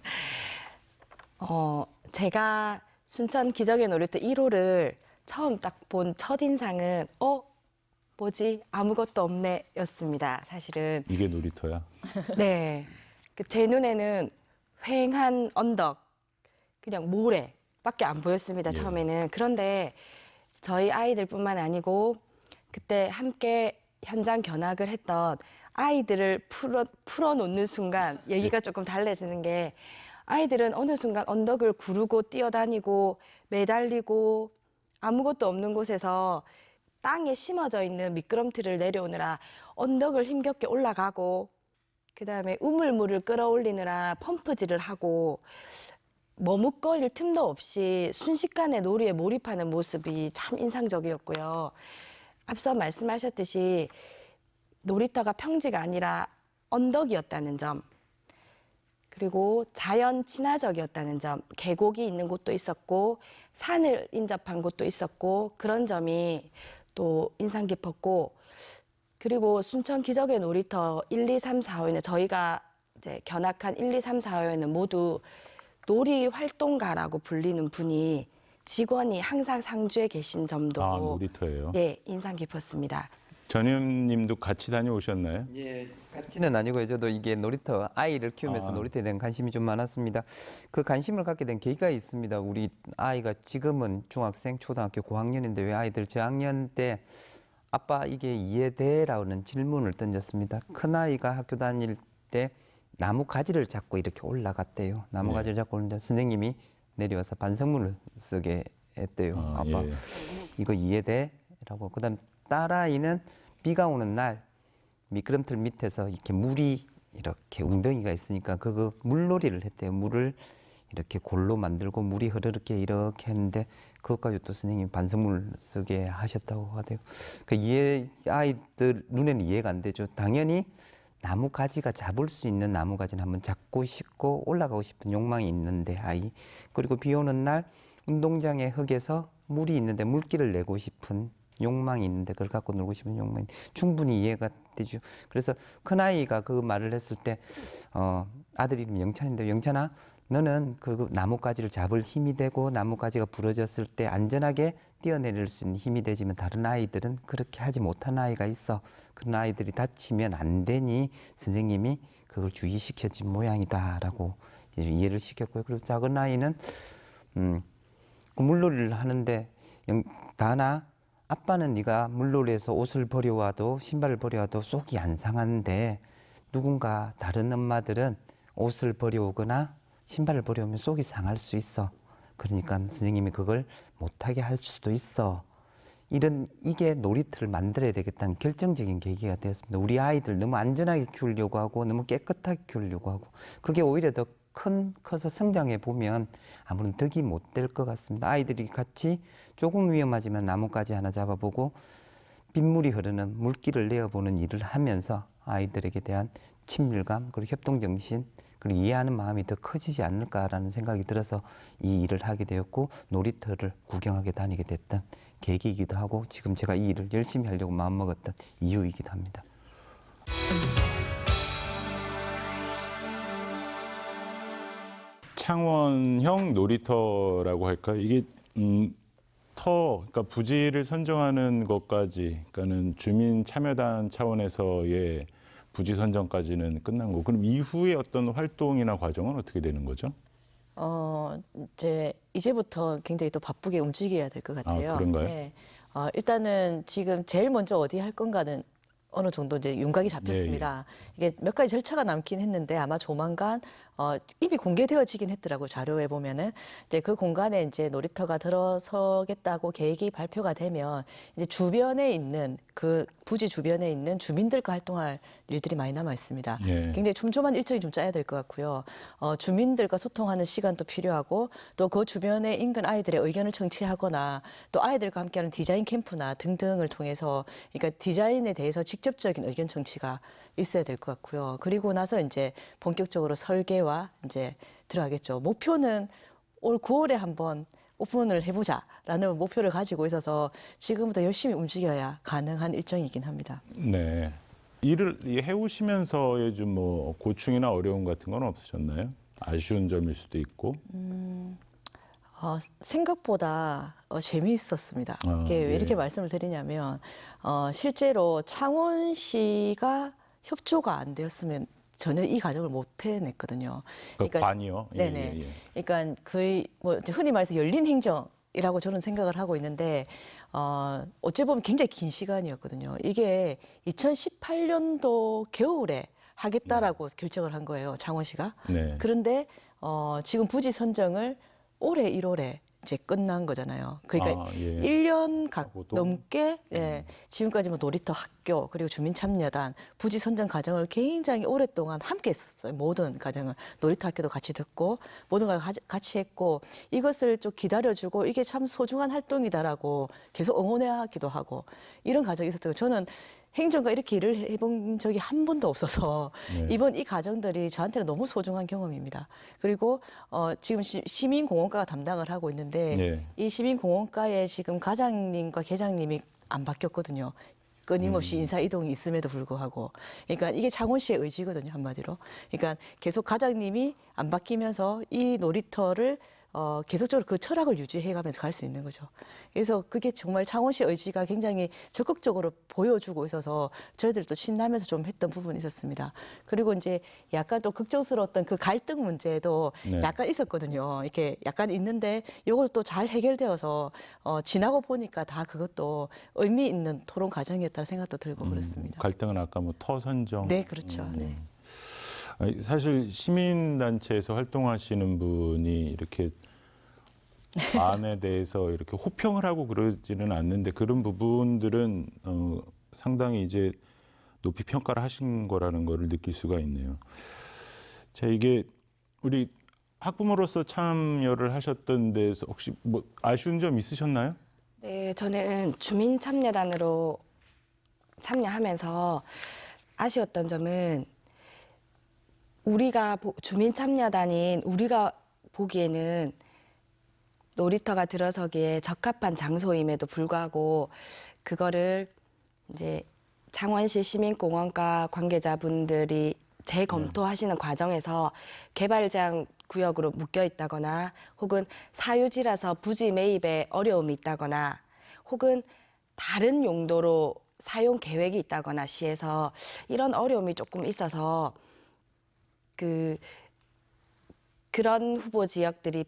제가 순천 기적의 놀이터 1호를 처음 딱 본 첫인상은 뭐지? 아무것도 없네 였습니다. 사실은. 이게 놀이터야? 네. 제 눈에는 휑한 언덕, 그냥 모래밖에 안 보였습니다. 예. 처음에는. 그런데 저희 아이들뿐만 아니고 그때 함께 현장 견학을 했던 아이들을 풀어놓는 순간 얘기가 조금 달라지는 게 아이들은 어느 순간 언덕을 구르고 뛰어다니고 매달리고 아무것도 없는 곳에서 땅에 심어져 있는 미끄럼틀을 내려오느라 언덕을 힘겹게 올라가고 그다음에 우물물을 끌어올리느라 펌프질을 하고 머뭇거릴 틈도 없이 순식간에 놀이에 몰입하는 모습이 참 인상적이었고요. 앞서 말씀하셨듯이 놀이터가 평지가 아니라 언덕이었다는 점, 그리고 자연 친화적이었다는 점, 계곡이 있는 곳도 있었고 산을 인접한 곳도 있었고 그런 점이 또 인상 깊었고 그리고 순천 기적의 놀이터 1, 2, 3, 4호에는 저희가 이제 견학한 1, 2, 3, 4호에는 모두 놀이 활동가라고 불리는 분이 직원이 항상 상주에 계신 점도 놀이터예요? 예, 인상 깊었습니다. 전현님도 같이 다녀오셨나요? 예, 같지는 아니고요. 저도 이게 놀이터 아이를 키우면서 놀이터에 대한 관심이 좀 많았습니다. 그 관심을 갖게 된 계기가 있습니다. 우리 아이가 지금은 중학생, 초등학교 고학년인데 왜 아이들 저학년 때 아빠 이게 이해돼?라는 질문을 던졌습니다. 큰아이가 학교 다닐 때 나무 가지를 잡고 이렇게 올라갔대요. 나무 가지를 잡고 올라갔는데 선생님이 내려와서 반성문을 쓰게 했대요. 아빠 예. 이거 이해돼? 라고. 그다음 딸아이는 비가 오는 날 미끄럼틀 밑에서 이렇게 물이 이렇게 웅덩이가 있으니까 그거 물놀이를 했대요. 물을 이렇게 골로 만들고 물이 흐르게 이렇게 했는데 그것까지 또 선생님이 반성문을 쓰게 하셨다고 하대요. 그 아이들 눈에는 이해가 안 되죠. 당연히 나무 가지가 잡을 수 있는 나무 가지는 한번 잡고 싶고 올라가고 싶은 욕망이 있는데 아이. 그리고 비 오는 날 운동장의 흙에서 물이 있는데 물기를 내고 싶은 욕망이 있는데 그걸 갖고 놀고 싶은 욕망이 충분히 이해가 되죠. 그래서 큰아이가 그 말을 했을 때 아들 이름이 영찬인데 영찬아 너는 그 나뭇가지를 잡을 힘이 되고 나뭇가지가 부러졌을 때 안전하게 뛰어내릴 수 있는 힘이 되지만 다른 아이들은 그렇게 하지 못한 아이가 있어. 그런 아이들이 다치면 안 되니 선생님이 그걸 주의시켜준 모양이다라고 이해를 시켰고요. 그리고 작은 아이는 그 물놀이를 하는데 다나 아빠는 네가 물놀이에서 옷을 버려와도 신발을 버려와도 속이 안 상한데 누군가 다른 엄마들은 옷을 버려오거나 신발을 버려오면 속이 상할 수 있어. 그러니까 선생님이 그걸 못하게 할 수도 있어. 이게 놀이터를 만들어야 되겠다는 결정적인 계기가 되었습니다. 우리 아이들 너무 안전하게 키우려고 하고 너무 깨끗하게 키우려고 하고 그게 오히려 더 커서 성장해 보면 아무런 덕이 못 될 것 같습니다. 아이들이 같이 조금 위험하지만 나뭇가지 하나 잡아보고 빗물이 흐르는 물길을 내어보는 일을 하면서 아이들에게 대한 친밀감 그리고 협동정신 그리고 이해하는 마음이 더 커지지 않을까라는 생각이 들어서 이 일을 하게 되었고 놀이터를 구경하게 다니게 됐던 계기이기도 하고 지금 제가 이 일을 열심히 하려고 마음먹었던 이유이기도 합니다. 창원형 놀이터라고 할까요? 이게 그러니까 부지를 선정하는 것까지, 그러니까는 주민 참여단 차원에서의 부지 선정까지는 끝난 거고, 그럼 이후에 어떤 활동이나 과정은 어떻게 되는 거죠? 이제부터 굉장히 또 바쁘게 움직여야 될 것 같아요. 아, 그런가요? 네. 일단은 지금 제일 먼저 어디 할 건가는 어느 정도 이제 윤곽이 잡혔습니다. 이게 몇 가지 절차가 남긴 했는데 아마 조만간 이미 공개되어지긴 했더라고요. 자료에 보면은 이제 그 공간에 이제 놀이터가 들어서겠다고 계획이 발표가 되면 이제 주변에 있는 그 부지 주변에 있는 주민들과 활동할 일들이 많이 남아 있습니다. 예. 굉장히 촘촘한 일정이 좀 짜야 될 것 같고요. 주민들과 소통하는 시간도 필요하고 또 그 주변에 인근 아이들의 의견을 청취하거나 또 아이들과 함께하는 디자인 캠프나 등등을 통해서 그러니까 디자인에 대해서 직접적인 의견 청취가 있어야 될 것 같고요. 그리고 나서 이제 본격적으로 설계와 이제 들어가겠죠. 목표는 올 9월에 한번 오픈을 해보자라는 목표를 가지고 있어서 지금부터 열심히 움직여야 가능한 일정이긴 합니다. 네. 일을 해오시면서의 좀 뭐 고충이나 어려움 같은 건 없으셨나요? 아쉬운 점일 수도 있고. 생각보다 재미있었습니다. 아, 이게 왜 예. 이렇게 말씀을 드리냐면 실제로 창원시가 협조가 안 되었으면 전혀 이 과정을 못 해냈거든요. 그러니까 관이요. 네네. 그러니까 거의 뭐 흔히 말해서 열린 행정이라고 저는 생각을 하고 있는데 어찌 보면 굉장히 긴 시간이었거든요. 이게 2018년도 겨울에 하겠다라고 결정을 한 거예요, 창원시가. 네. 그런데 지금 부지 선정을 올해 1월에 이제 끝난 거잖아요. 그러니까 아, 예. 1년 하고도? 넘게 지금까지 뭐 놀이터 학교 그리고 주민 참여단 부지 선정 과정을 굉장히 오랫동안 함께 했었어요. 모든 과정을 놀이터 학교도 같이 듣고 모든 걸 같이 했고 이것을 좀 기다려주고 이게 참 소중한 활동이다라고 계속 응원해하기도 하고 이런 과정이 있었던 거 저는 행정과 이렇게 일을 해본 적이 한 번도 없어서 네. 이번 이 과정들이 저한테는 너무 소중한 경험입니다. 그리고 지금 시민공원과가 담당을 하고 있는데 네. 이 시민공원과의 지금 과장님과 계장님이 안 바뀌었거든요. 끊임없이 인사 이동이 있음에도 불구하고. 그러니까 이게 창원시의 의지거든요, 한마디로. 그러니까 계속 과장님이 안 바뀌면서 이 놀이터를 계속적으로 그 철학을 유지해가면서 갈 수 있는 거죠. 그래서 그게 정말 창원시 의지가 굉장히 적극적으로 보여주고 있어서 저희들도 신나면서 좀 했던 부분이 있었습니다. 그리고 이제 약간 또 걱정스러웠던 그 갈등 문제도 네. 약간 있었거든요. 이렇게 약간 있는데 이것도 잘 해결되어서 지나고 보니까 다 그것도 의미 있는 토론 과정이었다는 생각도 들고 그렇습니다. 갈등은 아까 뭐 터 선정. 네, 그렇죠. 네. 아니, 사실 시민단체에서 활동하시는 분이 이렇게 안에 대해서 이렇게 호평을 하고 그러지는 않는데 그런 부분들은 상당히 이제 높이 평가를 하신 거라는 거를 느낄 수가 있네요. 자, 이게 우리 학부모로서 참여를 하셨던 데서 혹시 뭐 아쉬운 점 있으셨나요? 네, 저는 주민 참여단으로 참여하면서 아쉬웠던 점은 주민 참여단인 우리가 보기에는 놀이터가 들어서기에 적합한 장소임에도 불구하고 그거를 이제 창원시 시민공원과 관계자분들이 재검토하시는 과정에서 개발 제한 구역으로 묶여 있다거나 혹은 사유지라서 부지 매입에 어려움이 있다거나 혹은 다른 용도로 사용 계획이 있다거나 시에서 이런 어려움이 조금 있어서 그런 후보 지역들이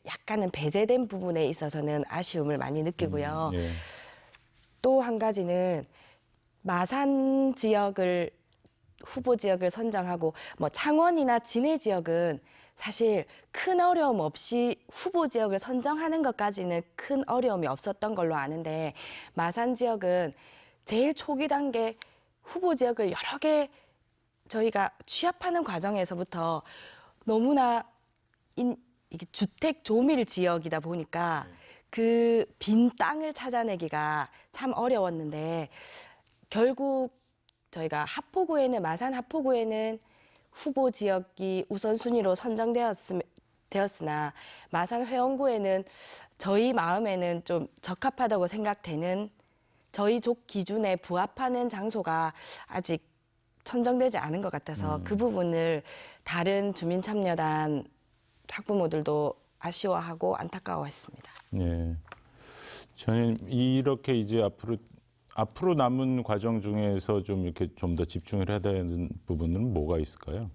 약간은 배제된 부분에 있어서는 아쉬움을 많이 느끼고요. 예. 또 한 가지는 마산 지역을 후보 지역을 선정하고 뭐 창원이나 진해 지역은 사실 큰 어려움 없이 후보 지역을 선정하는 것까지는 큰 어려움이 없었던 걸로 아는데 마산 지역은 제일 초기 단계 후보 지역을 여러 개 저희가 취합하는 과정에서부터 너무나 이게 주택 조밀 지역이다 보니까 그 빈 땅을 찾아내기가 참 어려웠는데 결국 저희가 마산 하포구에는 후보 지역이 우선순위로 선정되었으나 마산 회원구에는 저희 마음에는 좀 적합하다고 생각되는 저희 족 기준에 부합하는 장소가 아직 선정되지 않은 것 같아서 그 부분을 다른 주민참여단 학부모들도 아쉬워하고 안타까워했습니다. 네. 저는 이렇게 이제 앞으로 남은 과정 중에서 좀 이렇게 좀 더 집중을 해야 되는 부분은 뭐가 있을까요?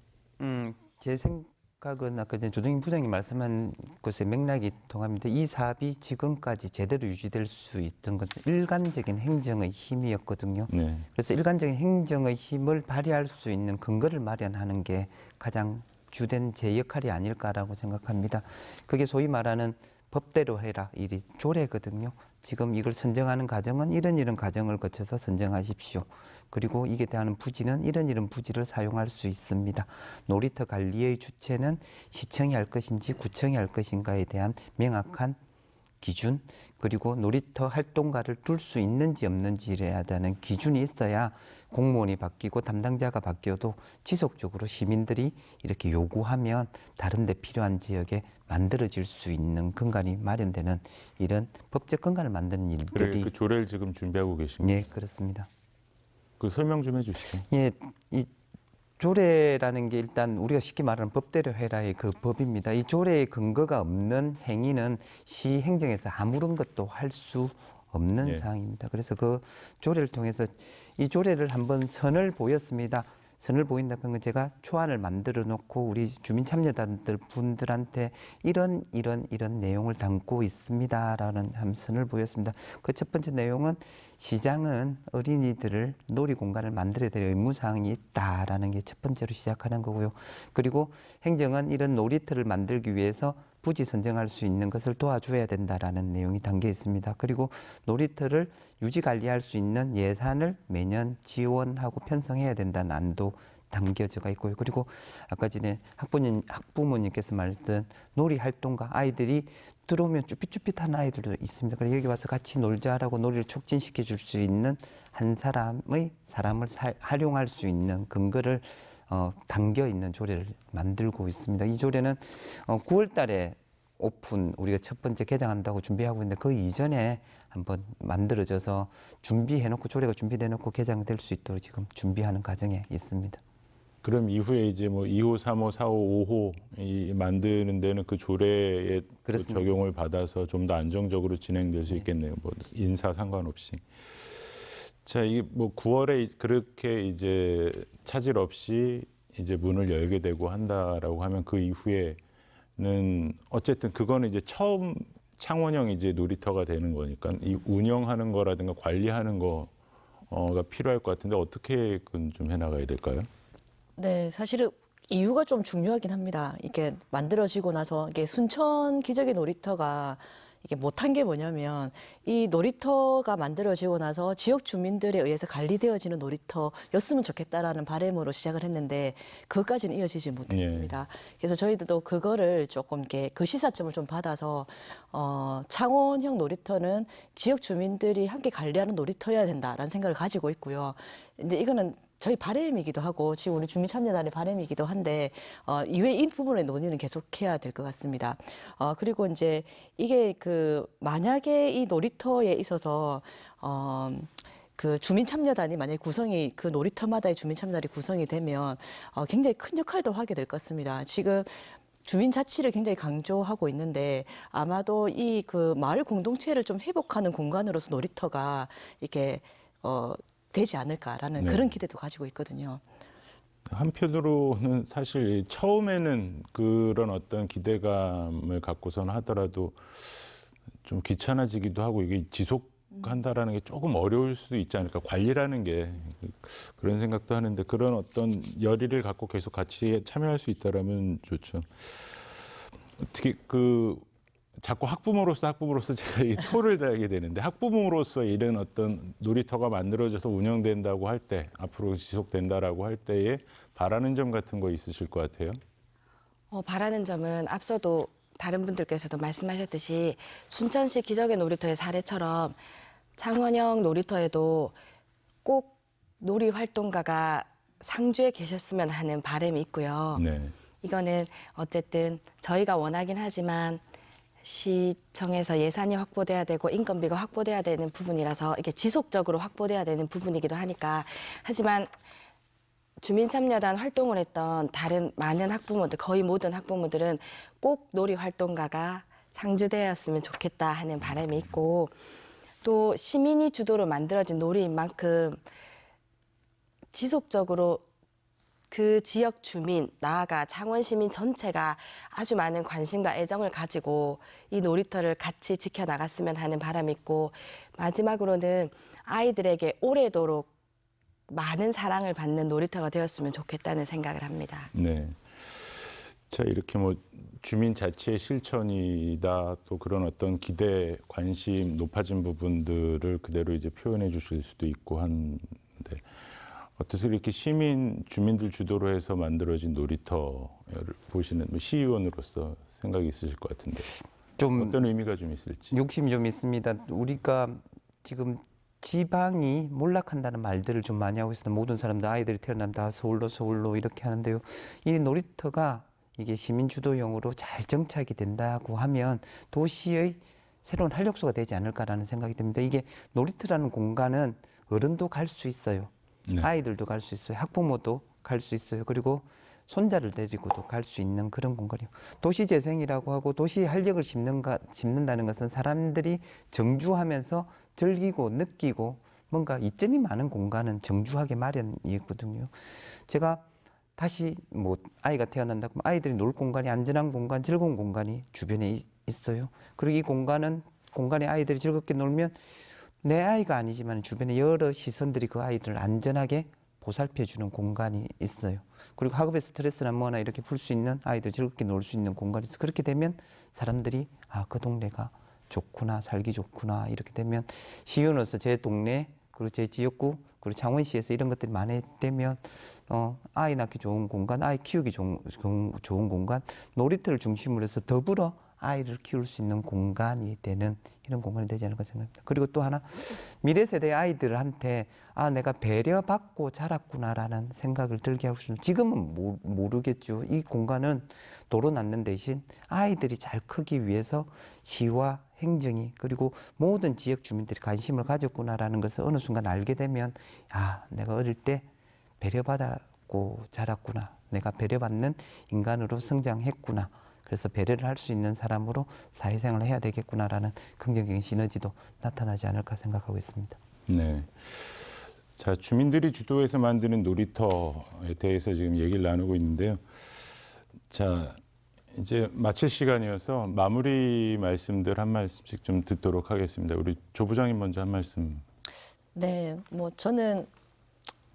제 생각은 아까 전에 조동인 부장님 말씀한 것에 맥락이 통합니다. 이 사업이 지금까지 제대로 유지될 수 있던 것은 일관적인 행정의 힘이었거든요. 네. 그래서 일관적인 행정의 힘을 발휘할 수 있는 근거를 마련하는 게 가장 주된 제 역할이 아닐까라고 생각합니다. 그게 소위 말하는 법대로 해라 일이 조례거든요. 지금 이걸 선정하는 과정은 이런 과정을 거쳐서 선정하십시오. 그리고 이게 대한 부지는 이런 부지를 사용할 수 있습니다. 놀이터 관리의 주체는 시청이 할 것인지 구청이 할 것인가에 대한 명확한 기준, 그리고 놀이터 활동가를 둘 수 있는지 없는지에 대한 기준이 있어야 공무원이 바뀌고 담당자가 바뀌어도 지속적으로 시민들이 이렇게 요구하면 다른 데 필요한 지역에 만들어질 수 있는 근간이 마련되는 이런 법적 근간을 만드는 일들이 그 조례를 지금 준비하고 계십니다. 네, 그렇습니다. 그 설명 좀 해주시죠. 예, 이 조례라는 게 일단 우리가 쉽게 말하는 법대로 해라의 그 법입니다. 이 조례의 근거가 없는 행위는 시 행정에서 아무런 것도 할 수 없는 예. 사항입니다. 그래서 그 조례를 통해서 이 조례를 한번 선을 보였습니다. 선을 보인다 그런 건 제가 초안을 만들어 놓고 우리 주민 참여단들 분들한테 이런 내용을 담고 있습니다라는 한 선을 보였습니다. 그 첫 번째 내용은 시장은 어린이들을 놀이 공간을 만들어야 될 의무 사항이 있다라는 게 첫 번째로 시작하는 거고요. 그리고 행정은 이런 놀이터를 만들기 위해서 부지 선정할 수 있는 것을 도와줘야 된다라는 내용이 담겨 있습니다. 그리고 놀이터를 유지 관리할 수 있는 예산을 매년 지원하고 편성해야 된다는 안도 담겨져 있고요. 그리고 아까 전에 학부모님께서 말했던 놀이 활동가 아이들이 들어오면 쭈삣쭈삣한 아이들도 있습니다. 그래서 여기 와서 같이 놀자라고 놀이를 촉진시켜 줄 수 있는 한 사람을 활용할 수 있는 근거를 담겨 있는 조례를 만들고 있습니다. 이 조례는 9월 달에 오픈 우리가 첫 번째 개장한다고 준비하고 있는데 그 이전에 한번 만들어져서 준비해놓고 조례가 준비돼놓고 개장될 수 있도록 지금 준비하는 과정에 있습니다. 그럼 이후에 이제 뭐 2호, 3호, 4호, 5호 이 만드는 데는 그 조례의 그 적용을 받아서 좀 더 안정적으로 진행될 수 있겠네요. 뭐 인사 상관없이. 자, 이게 뭐 9월에 그렇게 이제 차질 없이 이제 문을 열게 되고 한다라고 하면 그 이후에는 어쨌든 그거는 이제 처음 창원형 이제 놀이터가 되는 거니까 이 운영하는 거라든가 관리하는 거가 필요할 것 같은데 어떻게 그건 좀 해나가야 될까요? 네, 사실은 이유가 좀 중요하긴 합니다. 이게 만들어지고 나서 이게 순천 기적의 놀이터가 이게 못한 게 뭐냐면 이 놀이터가 만들어지고 나서 지역 주민들에 의해서 관리되어지는 놀이터였으면 좋겠다라는 바람으로 시작을 했는데 그것까지는 이어지지 못했습니다. 그래서 저희들도 그거를 조금 이렇게 그 시사점을 좀 받아서 창원형 놀이터는 지역 주민들이 함께 관리하는 놀이터여야 된다라는 생각을 가지고 있고요. 근데 이거는 저희 바람이기도 하고 지금 우리 주민참여단의 바람이기도 한데 이외 이 부분의 논의는 계속해야 될 것 같습니다. 그리고 이제 이게 만약에 이 놀이터에 있어서 그 주민참여단이 만약에 구성이 그 놀이터마다의 주민참여단이 구성이 되면 굉장히 큰 역할도 하게 될 것 같습니다. 지금 주민 자치를 굉장히 강조하고 있는데 아마도 이 그 마을 공동체를 좀 회복하는 공간으로서 놀이터가 이렇게 되지 않을까라는 그런 기대도 가지고 있거든요. 한편으로는 사실 처음에는 그런 어떤 기대감을 갖고선 하더라도 좀 귀찮아지기도 하고 이게 지속 한다라는 게 조금 어려울 수도 있지 않을까. 관리라는 게 그런 생각도 하는데 그런 어떤 열의를 갖고 계속 같이 참여할 수 있다라면 좋죠. 특히 자꾸 학부모로서 제가 이 토를 달게 되는데 학부모로서 이런 어떤 놀이터가 만들어져서 운영된다고 할 때 앞으로 지속된다라고 할 때에 바라는 점 같은 거 있으실 것 같아요. 바라는 점은 앞서도 다른 분들께서도 말씀하셨듯이 순천시 기적의 놀이터의 사례처럼 창원형 놀이터에도 꼭 놀이 활동가가 상주에 계셨으면 하는 바람이 있고요. 네. 이거는 어쨌든 저희가 원하긴 하지만 시청에서 예산이 확보돼야 되고 인건비가 확보돼야 되는 부분이라서 이게 지속적으로 확보돼야 되는 부분이기도 하니까 하지만 주민참여단 활동을 했던 다른 많은 학부모들, 거의 모든 학부모들은 꼭 놀이 활동가가 상주되었으면 좋겠다 하는 바람이 있고 또 시민이 주도로 만들어진 놀이인 만큼 지속적으로 그 지역 주민, 나아가 창원 시민 전체가 아주 많은 관심과 애정을 가지고 이 놀이터를 같이 지켜나갔으면 하는 바람이 있고 마지막으로는 아이들에게 오래도록 많은 사랑을 받는 놀이터가 되었으면 좋겠다는 생각을 합니다. 네. 자, 이렇게 뭐 주민 자치의 실천이다 또 그런 어떤 기대, 관심 높아진 부분들을 그대로 이제 표현해 주실 수도 있고 한데 어떠세요? 이렇게 주민들 주도로 해서 만들어진 놀이터를 보시는 시의원으로서 생각이 있으실 것 같은데 좀 어떤 의미가 좀 있을지. 욕심이 좀 있습니다. 우리가 지금 지방이 몰락한다는 말들을 좀 많이 하고 있습니다. 모든 사람들 아이들이 태어나면 다 서울로 이렇게 하는데요. 이 놀이터가 이게 시민 주도형으로 잘 정착이 된다고 하면 도시의 새로운 활력소가 되지 않을까라는 생각이 듭니다. 이게 놀이터라는 공간은 어른도 갈 수 있어요. 네. 아이들도 갈 수 있어요. 학부모도 갈 수 있어요. 그리고 손자를 데리고도 갈 수 있는 그런 공간이에요. 도시재생이라고 하고 도시 활력을 심는다는 것은 사람들이 정주하면서 즐기고 느끼고 뭔가 이점이 많은 공간은 정주하게 마련이거든요. 제가 다시 뭐 아이가 태어난다고 하면 아이들이 놀 공간이 안전한 공간, 즐거운 공간이 주변에 있어요. 그리고 이 공간에 아이들이 즐겁게 놀면 내 아이가 아니지만 주변에 여러 시선들이 그 아이들을 안전하게 보살펴주는 공간이 있어요. 그리고 학업의 스트레스나 뭐나 이렇게 풀 수 있는 아이들 즐겁게 놀 수 있는 공간이 있어요. 그렇게 되면 사람들이 그 동네가 좋구나, 살기 좋구나 이렇게 되면 시의원으로서 제 동네 그리고 제 지역구 그리고 창원시에서 이런 것들이 많이 되면 아이 낳기 좋은 공간, 아이 키우기 좋은 공간, 놀이터를 중심으로 해서 더불어 아이를 키울 수 있는 공간이 되는 이런 공간이 되지 않을까 생각합니다. 그리고 또 하나 미래 세대 아이들한테 내가 배려받고 자랐구나라는 생각을 들게 하고 싶습니다. 지금은 모르겠죠. 이 공간은 도로 낳는 대신 아이들이 잘 크기 위해서 시와 행정이 그리고 모든 지역 주민들이 관심을 가졌구나라는 것을 어느 순간 알게 되면 내가 어릴 때 배려받았고 자랐구나. 내가 배려받는 인간으로 성장했구나. 그래서 배려를 할 수 있는 사람으로 사회생활을 해야 되겠구나라는 긍정적인 시너지도 나타나지 않을까 생각하고 있습니다. 네. 자, 주민들이 주도해서 만드는 놀이터에 대해서 지금 얘기를 나누고 있는데요. 자, 이제 마칠 시간이어서 마무리 말씀들 한 말씀씩 좀 듣도록 하겠습니다. 우리 조 부장님 먼저 한 말씀. 네, 뭐 저는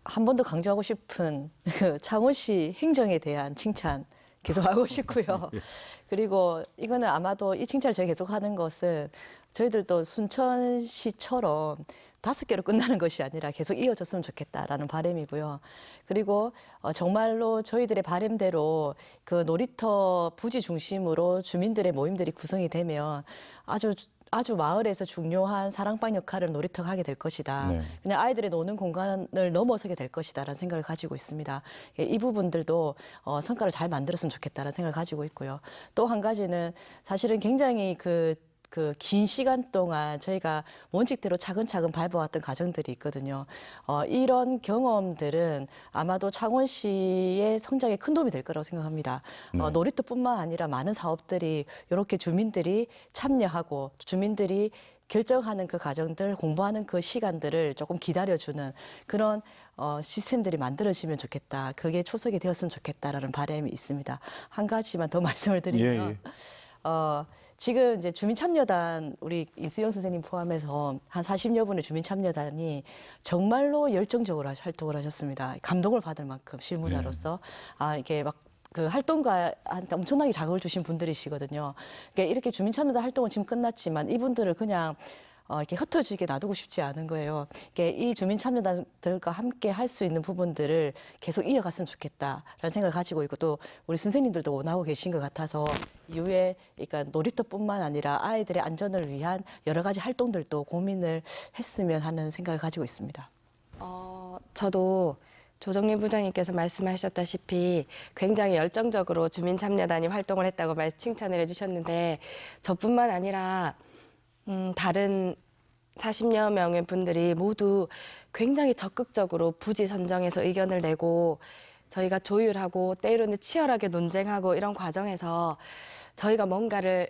한 번 더 강조하고 싶은 창원시 행정에 대한 칭찬 계속 하고 싶고요. 그리고 이거는 아마도 이 칭찬을 제가 계속 하는 것은 저희들도 순천시처럼 5개로 끝나는 것이 아니라 계속 이어졌으면 좋겠다라는 바람이고요. 그리고 정말로 저희들의 바람대로 그 놀이터 부지 중심으로 주민들의 모임들이 구성이 되면 아주 마을에서 중요한 사랑방 역할을 놀이터가 하게 될 것이다. 네. 그냥 아이들의 노는 공간을 넘어서게 될 것이다라는 생각을 가지고 있습니다. 이 부분들도 성과를 잘 만들었으면 좋겠다라는 생각을 가지고 있고요. 또 한 가지는 사실은 굉장히 그 긴 시간 동안 저희가 원칙대로 차근차근 밟아왔던 과정들이 있거든요. 이런 경험들은 아마도 창원시의 성장에 큰 도움이 될 거라고 생각합니다. 네. 놀이터뿐만 아니라 많은 사업들이 이렇게 주민들이 참여하고 주민들이 결정하는 그 과정들, 공부하는 그 시간들을 조금 기다려주는 그런 시스템들이 만들어지면 좋겠다. 그게 초석이 되었으면 좋겠다라는 바람이 있습니다. 한 가지만 더 말씀을 드리면 지금 이제 주민참여단 우리 이수영 선생님 포함해서 한 40여 분의 주민참여단이 정말로 열정적으로 활동을 하셨습니다. 감동을 받을 만큼 실무자로서 이게 막 그 활동가한테 엄청나게 자극을 주신 분들이시거든요. 그러니까 이렇게 주민참여단 활동은 지금 끝났지만 이분들을 그냥 이렇게 흩어지게 놔두고 싶지 않은 거예요. 이 주민참여단들과 함께 할 수 있는 부분들을 계속 이어갔으면 좋겠다라는 생각을 가지고 있고 또 우리 선생님들도 원하고 계신 것 같아서 이후에 그러니까 놀이터뿐만 아니라 아이들의 안전을 위한 여러 가지 활동들도 고민을 했으면 하는 생각을 가지고 있습니다. 저도 조정림 부장님께서 말씀하셨다시피 굉장히 열정적으로 주민참여단이 활동을 했다고 칭찬을 해주셨는데 저뿐만 아니라 다른 40여 명의 분들이 모두 굉장히 적극적으로 부지 선정에서 의견을 내고 저희가 조율하고 때로는 치열하게 논쟁하고 이런 과정에서 저희가 뭔가를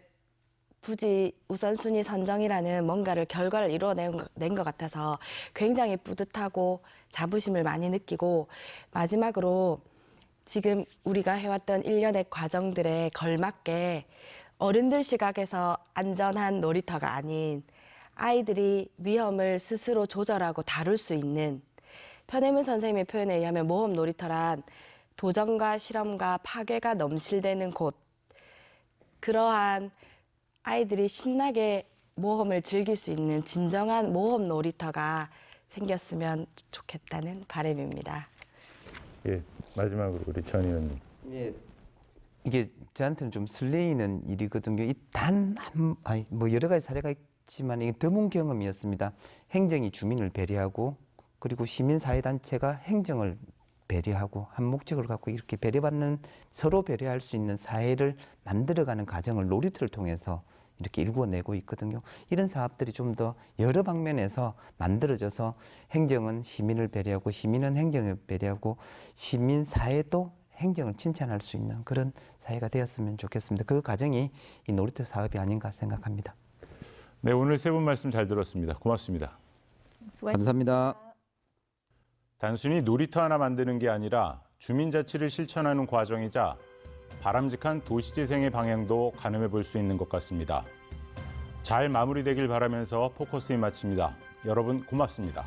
부지 우선순위 선정이라는 뭔가를 결과를 이루어낸 것 같아서 굉장히 뿌듯하고 자부심을 많이 느끼고 마지막으로 지금 우리가 해왔던 일련의 과정들에 걸맞게 어른들 시각에서 안전한 놀이터가 아닌 아이들이 위험을 스스로 조절하고 다룰 수 있는 편혜문 선생님의 표현에 의하면 모험 놀이터란 도전과 실험과 파괴가 넘실대는 곳 그러한 아이들이 신나게 모험을 즐길 수 있는 진정한 모험 놀이터가 생겼으면 좋겠다는 바람입니다. 예, 마지막으로 우리 전 의원님. 예, 이게 저한테는 좀 설레이는 일이거든요. 뭐 여러 가지 사례가 있지만 이게 드문 경험이었습니다. 행정이 주민을 배려하고 그리고 시민사회단체가 행정을 배려하고 한 목적을 갖고 이렇게 배려받는 서로 배려할 수 있는 사회를 만들어가는 과정을 놀이터를 통해서 이렇게 일궈내고 있거든요. 이런 사업들이 좀 더 여러 방면에서 만들어져서 행정은 시민을 배려하고 시민은 행정을 배려하고 시민사회도 행정을 칭찬할 수 있는 그런 사회가 되었으면 좋겠습니다. 그 과정이 이 놀이터 사업이 아닌가 생각합니다. 네, 오늘 세 분 말씀 잘 들었습니다. 고맙습니다. 감사합니다. 단순히 놀이터 하나 만드는 게 아니라 주민자치를 실천하는 과정이자 바람직한 도시재생의 방향도 가늠해 볼 수 있는 것 같습니다. 잘 마무리되길 바라면서 포커스인 마칩니다. 여러분 고맙습니다.